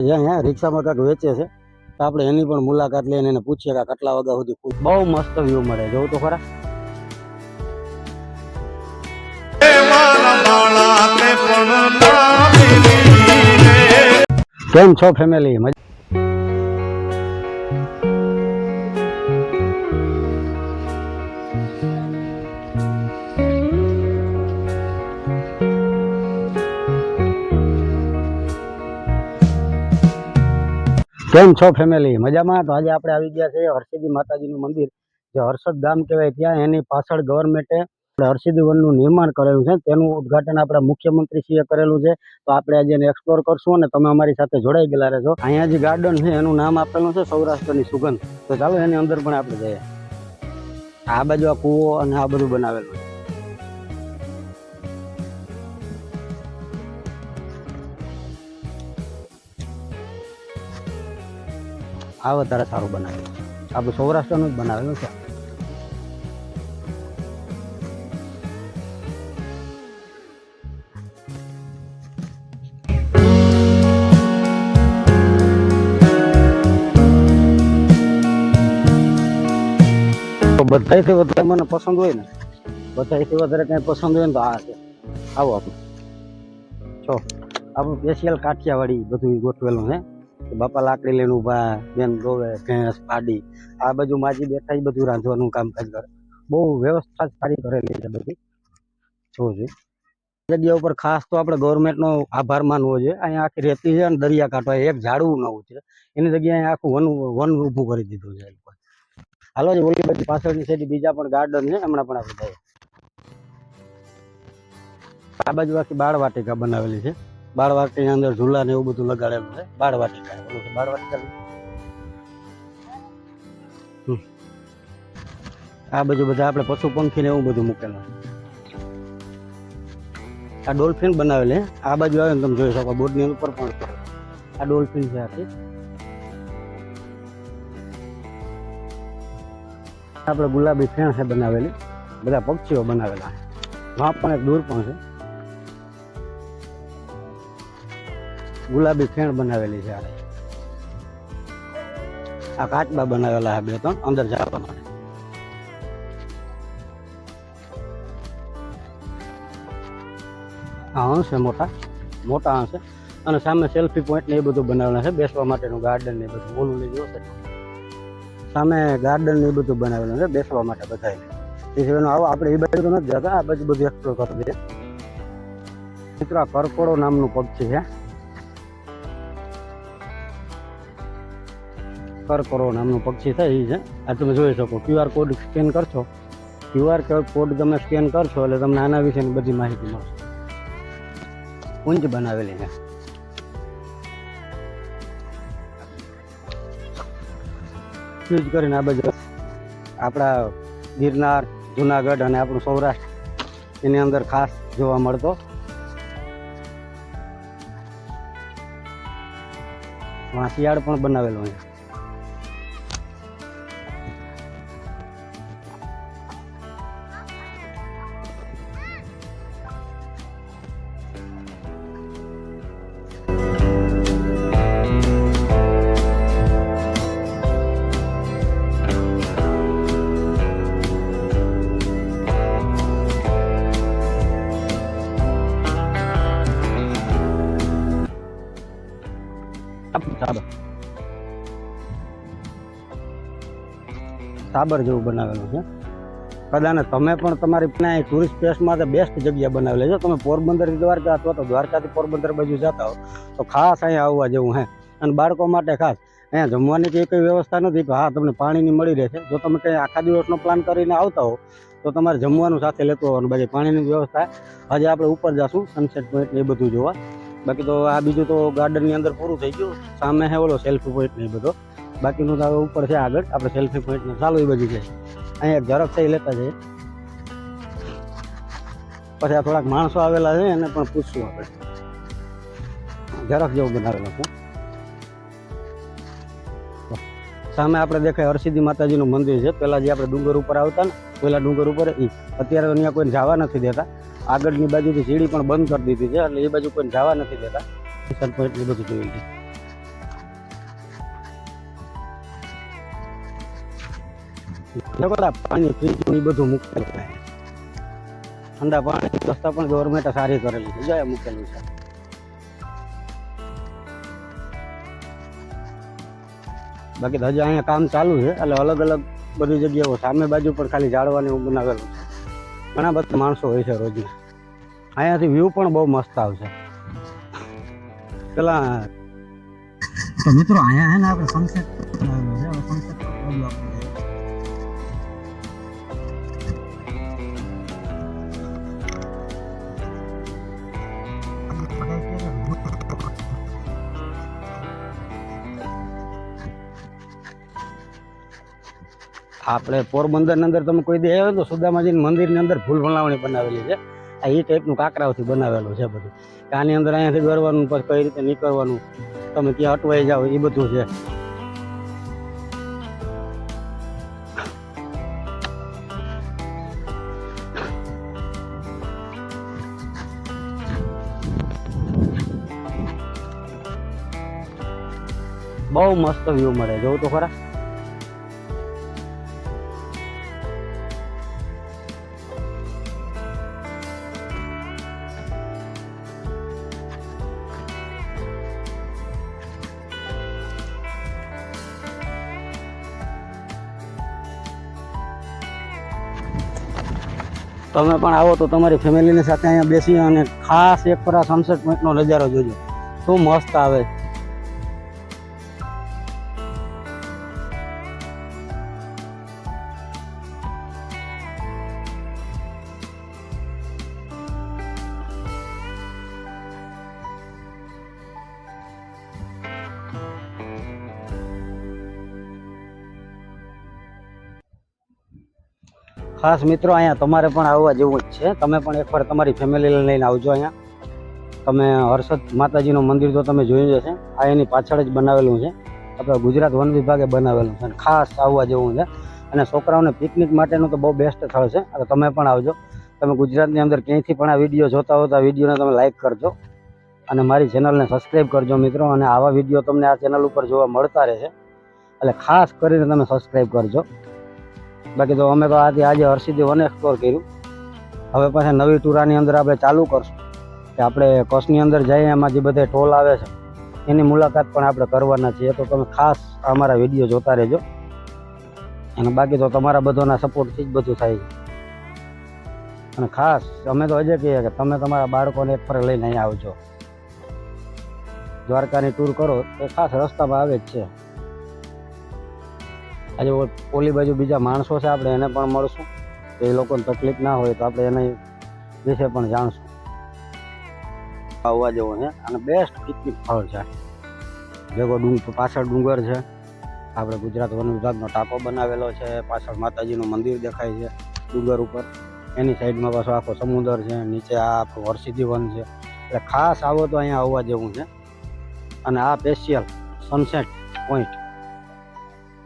અહીંયા રિક્ષામાં કાંઈક વેચે છે તો આપણે એની પણ મુલાકાત લઈને એને પૂછીએ કે કેટલા વાગ્યા સુધી. બહુ મસ્ત વ્યૂ મળે, જોવું તો ખરા. કેમ છો ફેમિલી? કેમ છો ફેમિલી? મજામાં? તો આજે આપણે આવી ગયા છે હરસિદ્ધિ માતાજીનું મંદિર, જે હર્ષદ ગામ કહેવાય ત્યાં. એની પાછળ ગવર્મેન્ટે હરસિદ્ધિ વનનું નિર્માણ કરેલું છે. તેનું ઉદ્ઘાટન આપણા મુખ્યમંત્રીશ્રીએ કરેલું છે. તો આપણે આજે એને એક્સપ્લોર કરશું અને તમે અમારી સાથે જોડાઈ ગયેલા રહેશો. અહીંયા જે ગાર્ડન છે એનું નામ આપેલું છે સૌરાષ્ટ્રની સુગંધ. તો ચાલો એની અંદર પણ આપણે જઈએ. આ બાજુ આ કૂવો અને આ બધું બનાવેલું છે. આ વધારે સારું બનાવેલું છે, આપણું સૌરાષ્ટ્રનું જ બનાવેલું છે. તો બધાથી વધારે મને પસંદ હોય ને, બધાથી વધારે કઈ પસંદ હોય ને તો આ છે. આવો આપણું છો આપણું સ્પેશિયલ કાઠિયાવાડી બધું ગોઠવેલું છે. બાપા લાકડી લઈને ઉભા, બેન રોવે, ભેંસ પાડી, આ બાજુ માજી બેઠા એ બધું રાંધવાનું કામકાજ કરે. બહુ વ્યવસ્થા સારી કરેલી છે બધી. જોવું જોઈએ જગ્યા ઉપર ખાસ તો આપણે ગવર્મેન્ટનો આભાર માનવો જોઈએ. અહીંયા આખી રેતી છે અને દરિયા કાંઠો, એક ઝાડવું નવું છે એની જગ્યાએ આખું વન ઊભું કરી દીધું છે. હાલો જ ઓલી બધી પાછળની સાઈડ બીજા પણ ગાર્ડન છે, હમણાં પણ આપણે જઈએ. આ બાજુ આખી બાળવાટિકા બનાવેલી છે. બાળવાટિકાની અંદર ઝૂલા ને એવું બધું લગાડેલું છે. બાળવાટિકા આ બાજુ બધા આપણે પશુ પંખી ને એવું બધું મૂકેલું. આ ડોલ્ફિન બનાવેલી. આ બાજુ આવે ને તમે જોઈ શકો, બોર્ડની ઉપર પણ આ ડોલ્ફિન છે આખી. આપણે ગુલાબી ફેણ છે બનાવેલી, બધા પક્ષીઓ બનાવેલા. વહાં પણ એક દૂર પણ છે, ગુલાબી ફેણ બનાવેલી છે. આ કાચબા બનાવેલા છે બે ત્રણ અંદર જવા માટે. આ હંસ છે, મોટા મોટા હંસ છે. અને સામે સેલ્ફી પોઈન્ટ ને એ બધું બનાવેલા છે, બેસવા માટેનું ગાર્ડન ને બધું. ઓલું લઈ ગયો છે સામે ગાર્ડન ને એ બધું બનાવેલું છે બેસવા માટે બધા. એ સિવાયનું આવો આપણે એ બાજુ તો નથી જતા, આ બાજુ બધું એક્સપ્લોર કરી દઈએ. મિત્રો આ કરકોડો નામનું પક્ષી છે. કરકોડો નામનું પક્ષી છે એ છે. આ તમે જોઈ શકો, QR કોડ સ્કેન કરશો, QR કોડ તમે સ્કેન કરશો એટલે તમને આના વિશેની બધી માહિતી મળશે. કુંજ બનાવેલી છે. યુઝ કરીને આ બાજુ આપણા ગિરનાર, જુનાગઢ અને આપણું સૌરાષ્ટ્ર એની અંદર ખાસ જોવા મળતો શિયાળ પણ બનાવેલો છે. સાબર જેવું બનાવેલું છે. કદાચ તમે પણ તમારી ટુરિસ્ટ પ્લેસમાં તો બેસ્ટ જગ્યા બનાવેલી છે. તમે પોરબંદરથી દ્વારકા અથવા તો દ્વારકાથી પોરબંદર બાજુ જતા હો તો ખાસ અહીંયા આવવા જેવું છે. અને બાળકો માટે ખાસ અહીંયા જમવાની કંઈ વ્યવસ્થા નથી, તો હા તમને પાણીની મળી રહેશે. જો તમે કંઈ આખા દિવસનો પ્લાન કરીને આવતા હો તો તમારે જમવાનું સાથે લેતું આવવાનું. બાકી પાણીની વ્યવસ્થા આજે આપણે ઉપર જશું સનસેટ પોઈન્ટ ને એ બધું જોવા. બાકી તો આ બીજું તો ગાર્ડનની અંદર પૂરું થઈ ગયું. સામે છે ઓલો સેલ્ફી પોઈન્ટ ને એ બધો. બાકીનું તો ઉપર છે આગળ આપણે સેલ્ફી પોઈન્ટ ને ચાલુ એ બાજુ છે. અહીંયા એક ઝરખ છે એ લેતા જઈએ. પછી આ થોડાક માણસો આવેલા છે એને પણ પૂછશું આપણે. ઝરખ જેવું બનાવેલું છે. સામે આપણે દેખાય હરસિદ્ધિ માતાજીનું મંદિર છે. પહેલાં જે આપણે ડુંગર ઉપર આવતા ને, પહેલાં ડુંગર ઉપર અત્યારે તો અહીંયા કોઈને જવા નથી દેતા. આગળની બાજુથી સીડી પણ બંધ કરી દીધી છે એટલે એ બાજુ કોઈને જવા નથી દેતા. પોઈન્ટ એ બધું જોયું છે. પાણી ફ્રીજ ની બધું મૂકેલું છે. ઠંડા પાણી વ્યવસ્થા પણ ગવર્મેન્ટે સારી કરેલી છે, જાય મૂકેલું છે. બાકી તો હજી અહીંયા કામ ચાલુ છે, એટલે અલગ અલગ બધી જગ્યાઓ સામે બાજુ પણ ખાલી ઝાડવાની એવું બનાવેલું છે. ઘણા બધા માણસો હોય છે રોજ. અહીંયાથી વ્યૂ પણ બહુ મસ્ત આવશે. પેલા તો મિત્રો અહીંયા હે ને આપણે સનસેટ આપણે પોરબંદર ની અંદર તમે કોઈ દે આવ્યો તો સુદામાજી મંદિર ની અંદર ફૂલ ભલાવણી બનાવેલી છે. આ એ ટાઈપનું કાંકરાઓથી બનાવેલું છે બધું. કે આની અંદર અહીંયાથી ગરવાનું પછી કઈ રીતે નીકળવાનું, તમે ક્યાં અટવાઈ જાઓ, એ બધું છે. બહુ મસ્ત વ્યૂ મળે, જોવું તો ખરા. તમે પણ આવો તો તમારી ફેમિલીની સાથે અહીંયા બેસી અને ખાસ એક પર આ સનસેટ પોઈન્ટનો નજારો જોજો, શું મસ્ત આવે. ખાસ મિત્રો અહીંયા તમારે પણ આવવા જેવું જ છે. તમે પણ એકવાર તમારી ફેમિલીને લઈને આવજો. અહીંયા તમે હર્ષદ માતાજીનું મંદિર તો તમે જોયું જશે. આ એની પાછળ જ બનાવેલું છે, આપણે ગુજરાત વન વિભાગે બનાવેલું છે. ખાસ આવવા જેવું છે. અને છોકરાઓને પિકનિક માટેનું તો બહુ બેસ્ટ સ્થળ છે. એટલે તમે પણ આવજો. તમે ગુજરાતની અંદર ક્યાંયથી પણ આ વિડીયો જોતા હો તો આ વિડીયોને તમે લાઇક કરજો અને મારી ચેનલને સબસ્ક્રાઈબ કરજો મિત્રો. અને આવા વિડીયો તમને આ ચેનલ ઉપર જોવા મળતા રહેશે, એટલે ખાસ કરીને તમે સબસ્ક્રાઈબ કરજો. બાકી તો અમે તો આજે હર્ષિદી વન એક્સપ્લોર કર્યું. હવે પાછા નવી ટૂરાની અંદર આપણે ચાલુ કરશું કે આપણે કચ્છની અંદર જઈએ, એમાં જે બધા ટોલ આવે છે એની મુલાકાત પણ આપણે કરવાના છીએ. તો તમે ખાસ અમારા વિડીયો જોતા રહેજો. અને બાકી તો તમારા બધાના સપોર્ટથી જ બધું થાય છે. અને ખાસ અમે તો હજે કહીએ કે તમે તમારા બાળકોને એક ફરે લઈને અહીંયા આવજો. દ્વારકાની ટૂર કરો તો ખાસ રસ્તામાં આવે જ છે. આજે ઓલી બાજુ બીજા માણસો છે, આપણે એને પણ મળશું. એ લોકોને તકલીફ ના હોય તો આપણે એના વિશે પણ જાણશું. આવવા જેવો છે અને બેસ્ટ પિકનિક સ્થળ છે. ભેગો પાછળ ડુંગર છે, આપણે ગુજરાત વન વિભાગનો ટાંકો બનાવેલો છે. પાછળ માતાજીનું મંદિર દેખાય છે ડુંગર ઉપર. એની સાઈડમાં પાછો આખો સમુદ્ર છે, નીચે આ આપણું હર્ષિદી વન છે. એટલે ખાસ આવો તો અહીંયા આવવા જેવું છે. અને આ સ્પેશિયલ સનસેટ પોઈન્ટ,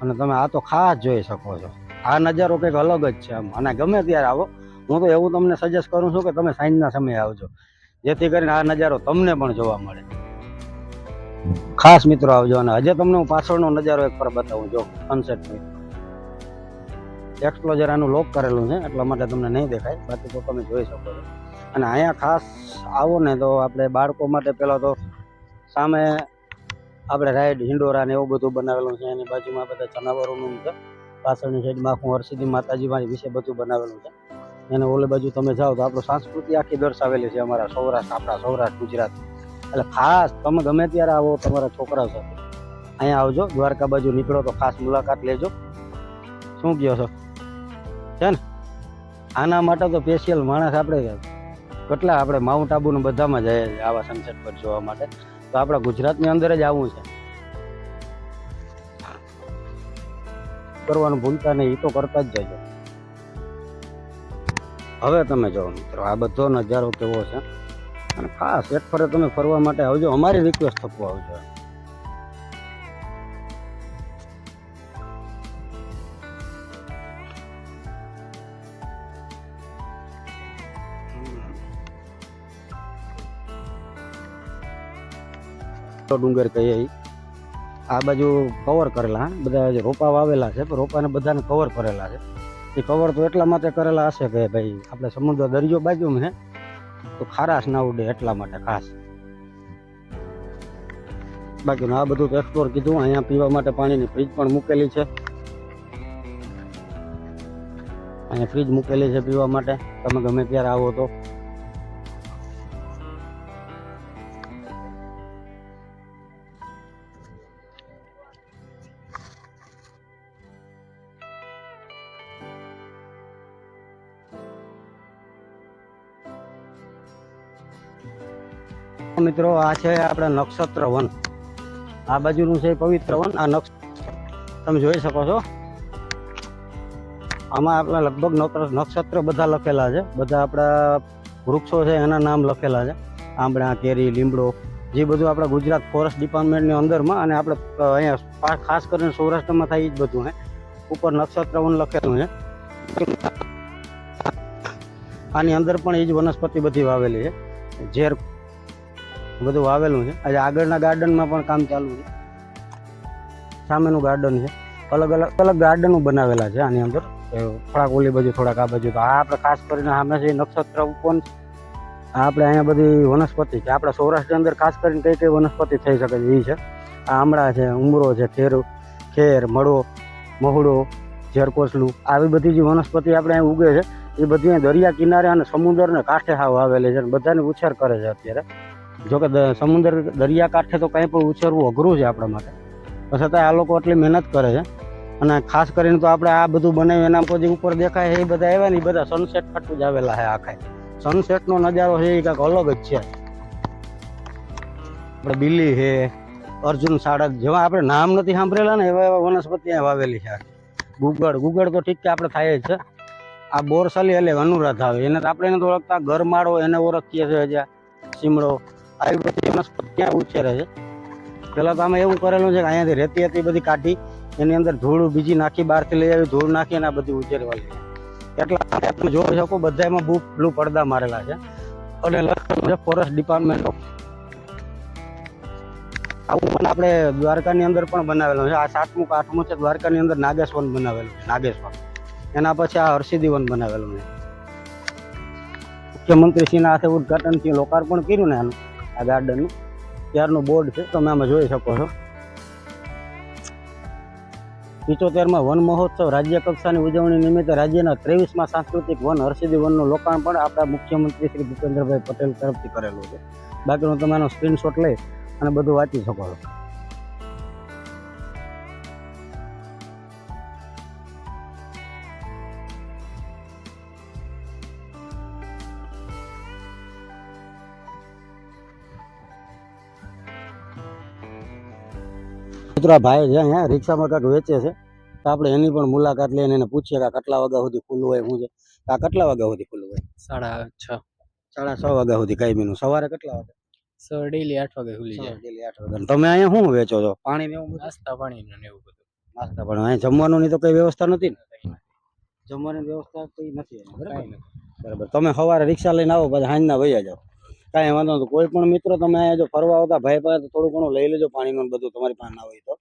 અને તમે આ તો ખાસ જોઈ શકો છો. આ નજારો કંઈક અલગ જ છે આમ. અને ગમે ત્યારે આવો, હું તો એવું તમને સજેસ્ટ કરું છું કે તમે સાંજના સમયે આવજો, જેથી કરીને આ નજારો તમને પણ જોવા મળે. ખાસ મિત્રો આવજો. અને હજે તમને હું પાછળનો નજારો એક પર બતાવું. જો સનસેટ પોઈન્ટ એક્સપ્લોઝર આનું લોક કરેલું છે, એટલા માટે તમને નહીં દેખાય, બાકી તો તમે જોઈ શકો છો. અને અહીંયા ખાસ આવો ને તો આપણે બાળકો માટે પહેલાં તો સામે આપણે રાઈડ હિંડોરા ને એવું બધું બનાવેલું છે. એની બાજુમાં બધા જનાવરોનું છે. પાછળની સાઈડમાં આખું હર્ષિદી માતાજી વિશે બધું બનાવેલું છે. એને ઓલી બાજુ તમે જાઓ તો આપણું સંસ્કૃતિ આખી દર્શાવેલી છે અમારા સૌરાષ્ટ્ર, આપણા સૌરાષ્ટ્ર ગુજરાત. એટલે ખાસ તમે ગમે ત્યારે આવો તમારા છોકરા સાથે અહીંયા આવજો. દ્વારકા બાજુ નીકળો તો ખાસ મુલાકાત લેજો. શું કહો છો? છે ને આના માટે તો સ્પેશિયલ માણસ આપણે કેટલા આપણે માઉન્ટ આબુનું બધામાં જાય છે આવા સનસેટ પર જોવા માટે. તો આપણા ગુજરાતની અંદર જ આવવું છે. કરવાનું ભૂલતા નહીં, એ તો કરતા જ જજો. હવે તમે જો મિત્રો આ બધો નજારો કેવો છે. અને ખાસ એક ફરે તમે ફરવા માટે આવજો. અમારી રિક્વેસ્ટ થકવા આવજો. ડુંગર કહીએ આ બાજુ કવર કરેલા, બધા જે રોપા વાવેલા છે પણ રોપાને બધાને કવર કરેલા છે. એ કવર તો એટલા માટે કરેલા હશે કે ભાઈ આપણે સમુદ્ર દરિયો બાજુમાં છે તો ખારાશ ના ઉડે એટલા માટે ખાસ. બાકીનું આ બધું તો એક્સપ્લોર કીધું. અહીંયા પીવા માટે પાણીની ફ્રીજ પણ મૂકેલી છે. અહીંયા ફ્રીજ મૂકેલી છે પીવા માટે, તમે ગમે ત્યારે આવો તો. મિત્રો આ છે આપણા નક્ષત્ર વન. આ બાજુનું છે પવિત્ર વન. આ તમે જોઈ શકો છો. આમાં આપણા લગભગ નક્ષત્ર બધા લખેલા છે. બધા આપણા વૃક્ષો છે એના નામ લખેલા છે. આંબળા, કેરી, લીમડો, જે બધું આપણા ગુજરાત ફોરેસ્ટ ડિપાર્ટમેન્ટની અંદરમાં, અને આપણે અહીંયા ખાસ કરીને સૌરાષ્ટ્રમાં થાય એ જ બધું છે. ઉપર નક્ષત્ર વન લખેલું છે. આની અંદર પણ એ જ વનસ્પતિ બધી વાવેલી છે. ઝેર બધું વાવેલું છે. આજે આગળના ગાર્ડનમાં પણ કામ ચાલુ છે. સામેનું ગાર્ડન છે. અલગ અલગ ગાર્ડનો બનાવેલા છે આની અંદર. થોડાક ઓલી બાજુ, થોડાક આ બાજુ. તો આ આપણે ખાસ કરીને સામે છે નક્ષત્ર વન. આપણે અહીંયા બધી વનસ્પતિ છે. આપણા સૌરાષ્ટ્રની અંદર ખાસ કરીને કઈ કઈ વનસ્પતિ થઈ શકે છે એ છે. આ આમળા છે, ઉમરો છે, ખેર, મળો, મહુડો, ઝેરકોસલું, આવી બધી જે વનસ્પતિ આપણે અહીં ઉગે છે એ બધી દરિયા કિનારે અને સમુદ્રને કાંઠે હાવ આવેલી છે. બધાને ઉછેર કરે છે અત્યારે. જોકે સમુદ્ર દરિયા કાંઠે તો કંઈ પણ ઉછેરવું અઘરું છે આપણા માટે, છતાં આ લોકો આટલી મહેનત કરે છે. અને ખાસ કરીને તો આપણે આ બધું બનાવ્યું એના પછી ઉપર દેખાય છે એ બધા આવ્યા ને એ બધા સનસેટ ફાટું જ આવેલા છે. આખા સનસેટનો નજારો છે એ કંઈક અલગ જ છે. આપણે બિલ્લી છે, અર્જુન સાડા, જેવા આપણે નામ નથી સાંભળેલા ને એવા વનસ્પતિ વાવેલી છે. ગુગળ તો ઠીક કે આપણે થાય જ છે. આ બોરસાલી એટલે અનુરાધા આવે એને આપણે એને તો ઓળખતા, ગરમાળો એને ઓળખીએ છીએ. જ્યાં સીમડો, આવી બધી વનસ્પતિ ક્યાં ઉછેરે છે. પહેલાં તો આમાં એવું કરેલું છે કે અહીંયાથી રેતી હતી બધી કાઢી, એની અંદર ધૂળ બીજી નાખી, બહારથી લઈ આવી ધૂળ નાખી અને આ બધી ઉછેરવાલી. એટલા તમે જોઈ શકો બધા એમાં બ્લુ પડદા મારેલા છે અને લખેલું છે ફોરેસ્ટ ડિપાર્ટમેન્ટ. આવું પણ આપણે દ્વારકાની અંદર પણ બનાવેલું છે. આ 7મું કે 8મું છે દ્વારકાની અંદર નાગેશ્વન બનાવેલું છે. નાગેશ્વર. એના પછી આ હર્ષિદી વન બનાવેલું છે. મુખ્યમંત્રીશ્રીના હાથે ઉદઘાટનથી લોકાર્પણ કર્યું ને આનું, આ ગાર્ડનનું, ત્યારનું બોર્ડ છે, તમે આમાં જોઈ શકો છો. 75માં વન મહોત્સવ રાજ્ય કક્ષાની ઉજવણી નિમિત્તે રાજ્યના 23માં સાંસ્કૃતિક વન હર્ષિદી વનનું લોકાર્પણ આપણા મુખ્યમંત્રી શ્રી ભૂપેન્દ્રભાઈ પટેલ તરફથી કરેલું છે. બાકીનું તમે આનો સ્ક્રીનશોટ લઈ અને બધું વાંચી શકો છો. મિત્રો ભાઈ છે અહીંયા રિક્ષામાં કાંઈક વેચે છે, તો આપણે એની પણ મુલાકાત લઈને એને પૂછીએ કે કેટલા વાગ્યા સુધી ખુલ્લું હોય, શું છે. આ કેટલા વાગ્યા સુધી ખુલ્લું હોય? 6:30. 6:30 વાગ્યા સુધી કાયમીનું. સવારે કેટલા વાગે? સર ડેલી 8 વાગે ખુલી જાય. ડેલી 8 વાગે. તમે અહીંયા શું વેચો છો? પાણી ને એવું બધું? નાસ્તા પાણી ને એવું બધું. નાસ્તા પાણી. અહીંયા જમવાનું ની તો કઈ વ્યવસ્થા નથી ને? જમવાની વ્યવસ્થા કઈ નથી બરાબર. તમે સવારે રિક્ષા લઈને આવો પછી સાંજના વૈયા જાઓ, કાંઈ વાંધો નથી. કોઈ પણ મિત્રો તમે જો ફરવા આવતા ભાઈ પાસે થોડું ઘણું લઈ લેજો પાણીનું બધું, તમારી પાસે ના હોય તો.